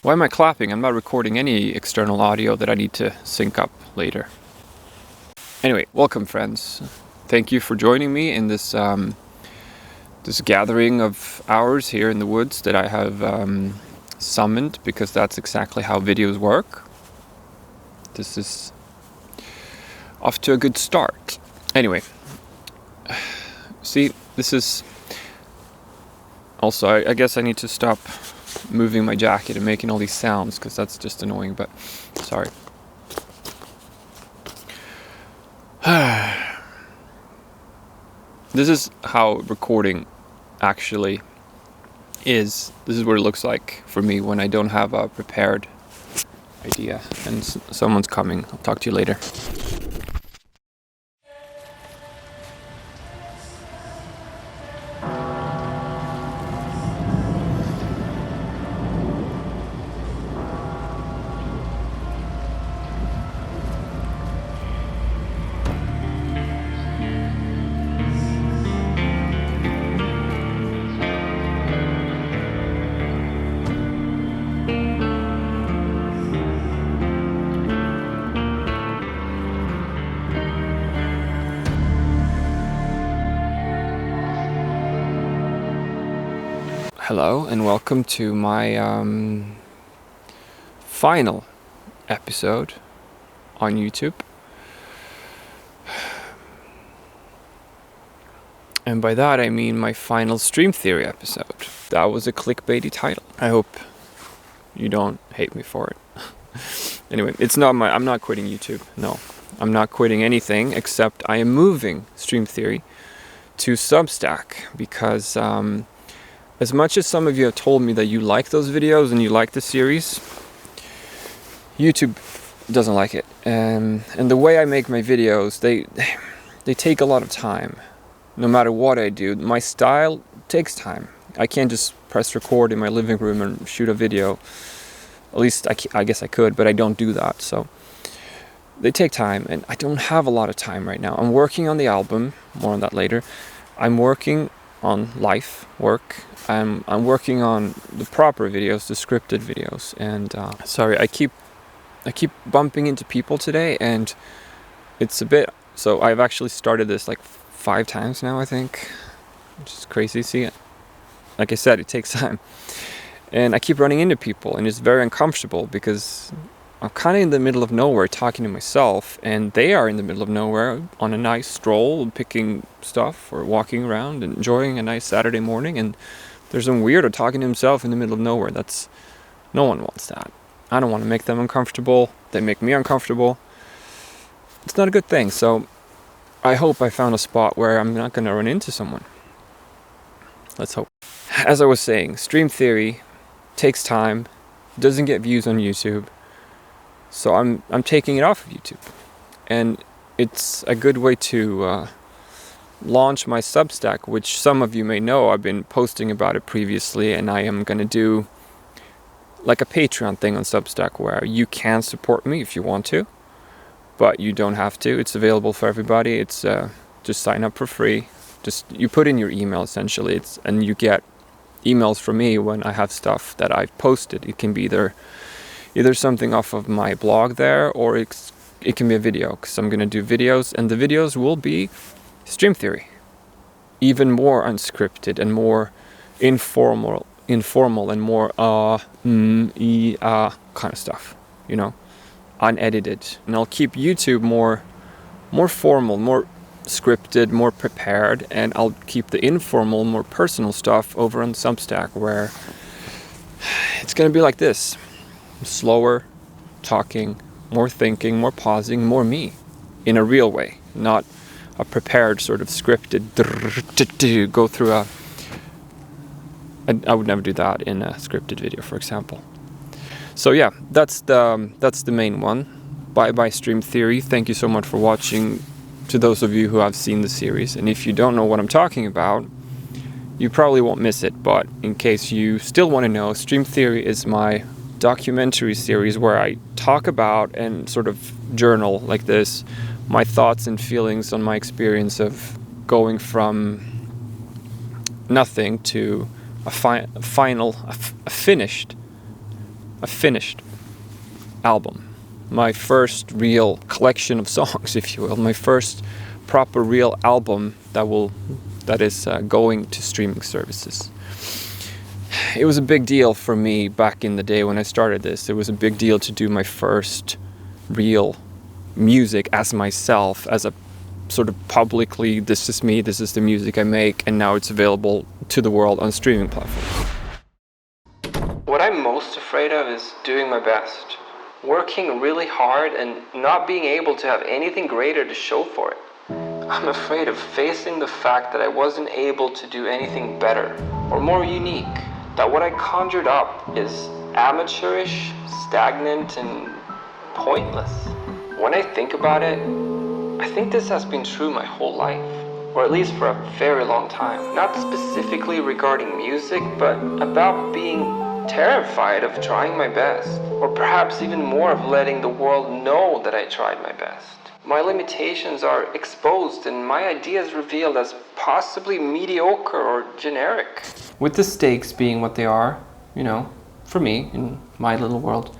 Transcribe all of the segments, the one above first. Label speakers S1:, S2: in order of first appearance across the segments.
S1: Why am I clapping? I'm not recording any external audio that I need to sync up later. Anyway, welcome friends. Thank you for joining me in this this gathering of ours here in the woods that I have summoned, because that's exactly how videos work. This is off to a good start. Anyway, see, this is also, I guess I need to stop moving my jacket and making all these sounds, because that's just annoying, but sorry. This is how recording actually is. This is what it looks like for me when I don't have a prepared idea. And someone's coming. I'll talk to you later. Hello and welcome to my final episode on YouTube. And by that I mean my final stream theory episode. That was a clickbaity title. I hope you don't hate me for it. Anyway, I'm not quitting YouTube. No, I'm not quitting anything, except I am moving stream theory to Substack, because as much as some of you have told me that you like those videos and you like the series, YouTube doesn't like it. And the way I make my videos, they take a lot of time. No matter what I do, my style takes time. I can't just press record in my living room and shoot a video. At least I guess I could, but I don't do that. So they take time, and I don't have a lot of time right now. I'm working on the album, more on that later. I'm working on work. I'm working on the proper videos, the scripted videos, and sorry, I keep bumping into people today, and it's a bit. So I've actually started this like 5 times now, I think, which is crazy. See, like I said, it takes time, and I keep running into people, and it's very uncomfortable because I'm kind of in the middle of nowhere talking to myself, and they are in the middle of nowhere on a nice stroll, picking stuff or walking around and enjoying a nice Saturday morning, and there's some weirdo talking to himself in the middle of nowhere. No one wants that. I don't want to make them uncomfortable. They make me uncomfortable. It's not a good thing. So I hope I found a spot where I'm not going to run into someone. Let's hope. As I was saying, stream theory takes time, doesn't get views on YouTube. So I'm taking it off of YouTube, and it's a good way to launch my Substack, which some of you may know. I've been posting about it previously, and I am going to do like a Patreon thing on Substack where you can support me if you want to, but you don't have to. It's available for everybody. It's just sign up for free. Just you put in your email essentially, and you get emails from me when I have stuff that I've posted. It can be either something off of my blog there, or it can be a video, because I'm going to do videos, and the videos will be stream theory, even more unscripted and more informal and more kind of stuff, unedited. And I'll keep YouTube more formal, more scripted, more prepared, and I'll keep the informal, more personal stuff over on Substack, where it's going to be like this. Slower talking, more thinking, more pausing, more me in a real way, not a prepared sort of scripted go through I would never do that in a scripted video, for example. So yeah, that's the main one. Bye stream theory. Thank you so much for watching, to those of you who have seen the series. And if you don't know what I'm talking about, you probably won't miss it, but in case you still want to know, stream theory is my documentary series where I talk about and sort of journal like this my thoughts and feelings on my experience of going from nothing to a finished a finished album. My first real collection of songs, if you will. My first proper real album that is going to streaming services. It was a big deal for me back in the day when I started this. It was a big deal to do my first real music as myself, as a sort of publicly, this is me, this is the music I make, and now it's available to the world on streaming platforms. What I'm most afraid of is doing my best, working really hard and not being able to have anything greater to show for it. I'm afraid of facing the fact that I wasn't able to do anything better or more unique, that what I conjured up is amateurish, stagnant, and pointless. When I think about it, I think this has been true my whole life, or at least for a very long time. Not specifically regarding music, but about being terrified of trying my best, or perhaps even more of letting the world know that I tried my best. My limitations are exposed and my ideas revealed as possibly mediocre or generic. With the stakes being what they are, for me, in my little world,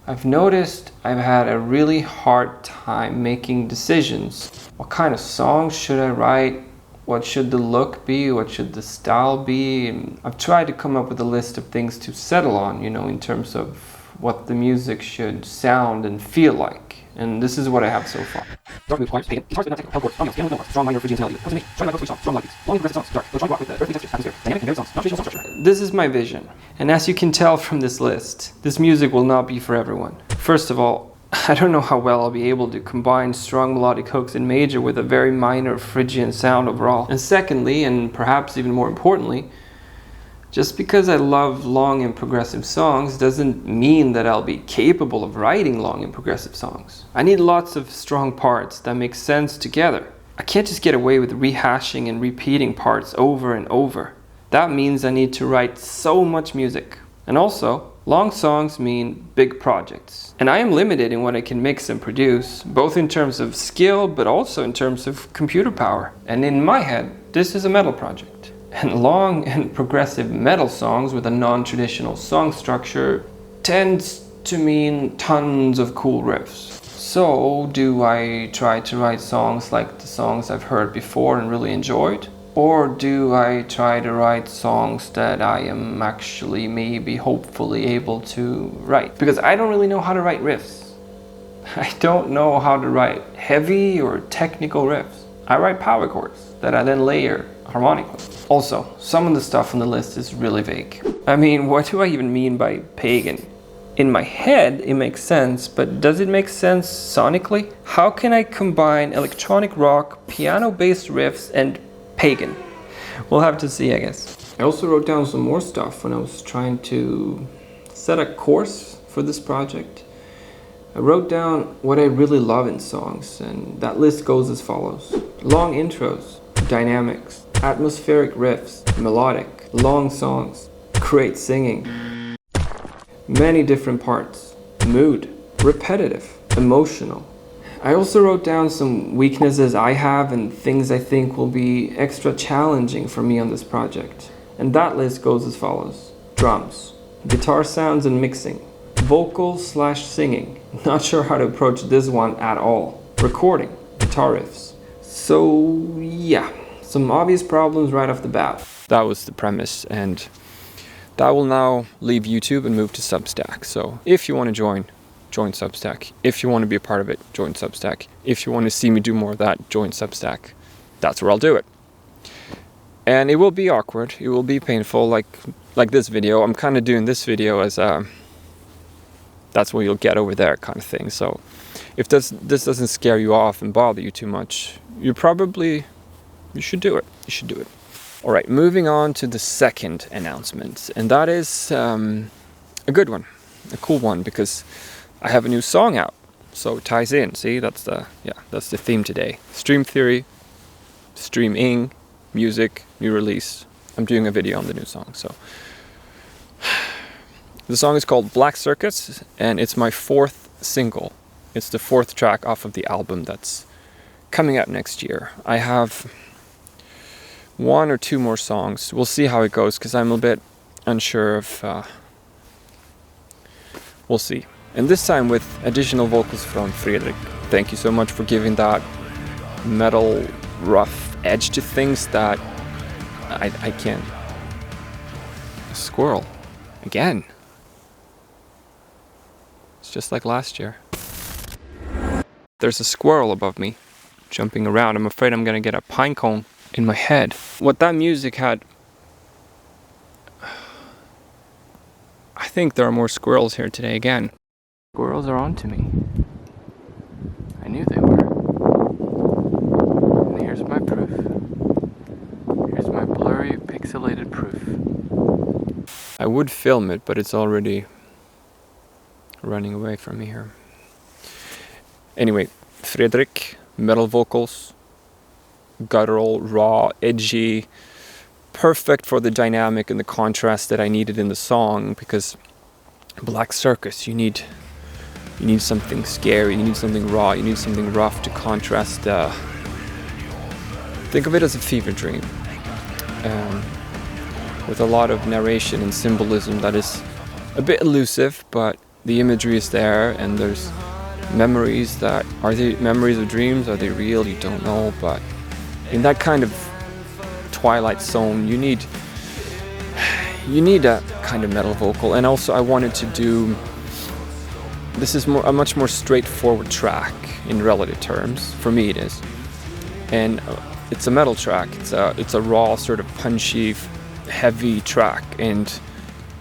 S1: I've noticed I've had a really hard time making decisions. What kind of songs should I write? What should the look be? What should the style be? And I've tried to come up with a list of things to settle on, in terms of what the music should sound and feel like. And this is what I have so far. This is my vision. And as you can tell from this list, this music will not be for everyone. First of all, I don't know how well I'll be able to combine strong melodic hooks in major with a very minor Phrygian sound overall. And secondly, and perhaps even more importantly, just because I love long and progressive songs doesn't mean that I'll be capable of writing long and progressive songs. I need lots of strong parts that make sense together. I can't just get away with rehashing and repeating parts over and over. That means I need to write so much music. And also, long songs mean big projects. And I am limited in what I can mix and produce, both in terms of skill, but also in terms of computer power. And in my head, this is a metal project. And long and progressive metal songs with a non-traditional song structure tends to mean tons of cool riffs. So, do I try to write songs like the songs I've heard before and really enjoyed? Or do I try to write songs that I am actually maybe hopefully able to write? Because I don't really know how to write riffs. I don't know how to write heavy or technical riffs. I write power chords that I then layer harmonically. Also, some of the stuff on the list is really vague. I mean, what do I even mean by pagan? In my head, it makes sense, but does it make sense sonically? How can I combine electronic rock, piano-based riffs, and pagan? We'll have to see, I guess. I also wrote down some more stuff when I was trying to set a course for this project. I wrote down what I really love in songs, and that list goes as follows. Long intros, dynamics, atmospheric riffs, melodic, long songs, great singing, many different parts, mood, repetitive, emotional. I also wrote down some weaknesses I have and things I think will be extra challenging for me on this project. And that list goes as follows. Drums, guitar sounds and mixing, vocal/singing. Not sure how to approach this one at all. Recording, guitar riffs. So yeah, some obvious problems right off the bat. That was the premise, and that will now leave YouTube and move to Substack. So if you want to join Substack. If you want to be a part of it, join Substack. If you want to see me do more of that, join Substack. That's where I'll do it. And it will be awkward. It will be painful, like this video. I'm kind of doing this video as that's what you'll get over there kind of thing. So if this doesn't scare you off and bother you too much, you should do it. You should do it. All right, moving on to the second announcement. And that is a good one, a cool one, because I have a new song out. So it ties in. See, that's the theme today. Stream theory, streaming, music, new release. I'm doing a video on the new song. So the song is called Black Circus, and it's my 4th single. It's the 4th track off of the album that's coming out next year. I have 1 or 2 more songs. We'll see how it goes, because I'm a bit unsure of We'll see. And this time with additional vocals from Fredrik. Thank you so much for giving that metal rough edge to things that I can't. A squirrel. Again. It's just like last year. There's a squirrel above me, jumping around. I'm afraid I'm gonna get a pine cone in my head. What that music had... I think there are more squirrels here today again. Squirrels are onto me. I knew they were. And here's my proof. Here's my blurry, pixelated proof. I would film it, but it's already running away from me here. Anyway, Fredrik, metal vocals, guttural, raw, edgy, perfect for the dynamic and the contrast that I needed in the song, because Black Circus, you need something scary, you need something raw, you need something rough to contrast. Think of it as a fever dream, with a lot of narration and symbolism that is a bit elusive, but the imagery is there, and there's memories that, are they memories of dreams? Are they real? You don't know, but in that kind of twilight zone, you need a kind of metal vocal. And also I wanted to do, this is a much more straightforward track in relative terms, for me it is, and it's a metal track. It's a raw, sort of punchy, heavy track, and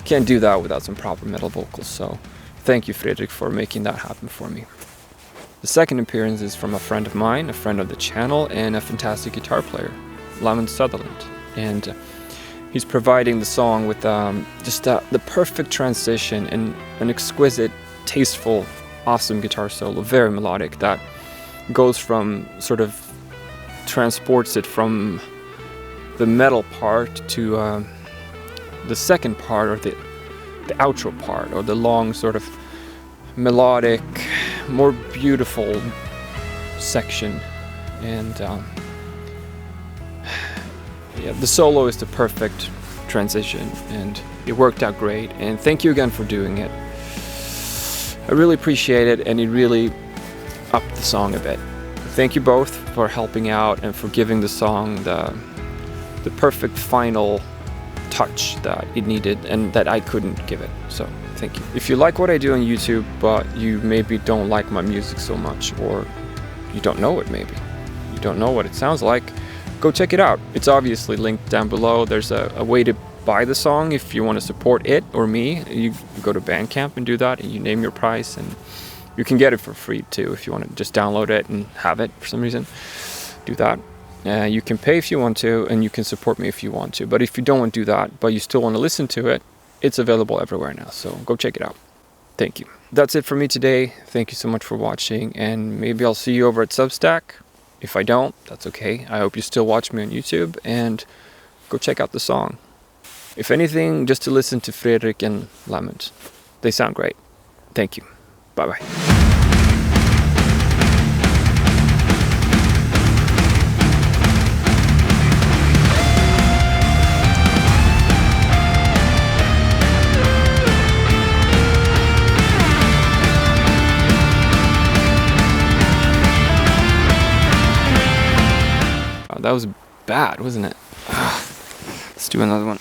S1: can't do that without some proper metal vocals. So thank you, Fredrik, for making that happen for me. The second appearance is from a friend of mine, a friend of the channel, and a fantastic guitar player, Lamond Sutherland. And he's providing the song with just the perfect transition and an exquisite, tasteful, awesome guitar solo, very melodic, that goes from, sort of transports it from the metal part to the second part, or the outro part, or the long, sort of melodic, more beautiful section. And yeah, the solo is the perfect transition, and it worked out great. And thank you again for doing it. I really appreciate it, and it really upped the song a bit. Thank you both for helping out and for giving the song the perfect final touch that it needed and that I couldn't give it. So thank you. If you like what I do on YouTube, but you maybe don't like my music so much, or you don't know it, maybe you don't know what it sounds like, go check it out. It's obviously linked down below. There's a way to buy the song if you want to support it or me. You go to Bandcamp and do that, and you name your price, and you can get it for free too if you want to just download it and have it for some reason. Do that. You can pay if you want to, and you can support me if you want to. But if you don't want to do that, but you still want to listen to it, it's available everywhere now. So go check it out. Thank you. That's it for me today. Thank you so much for watching, and maybe I'll see you over at Substack. If I don't, that's okay. I hope you still watch me on YouTube, and go check out the song. If anything, just to listen to Fredrik and Lamond. They sound great. Thank you. Bye-bye. That was bad, wasn't it? Let's do another one.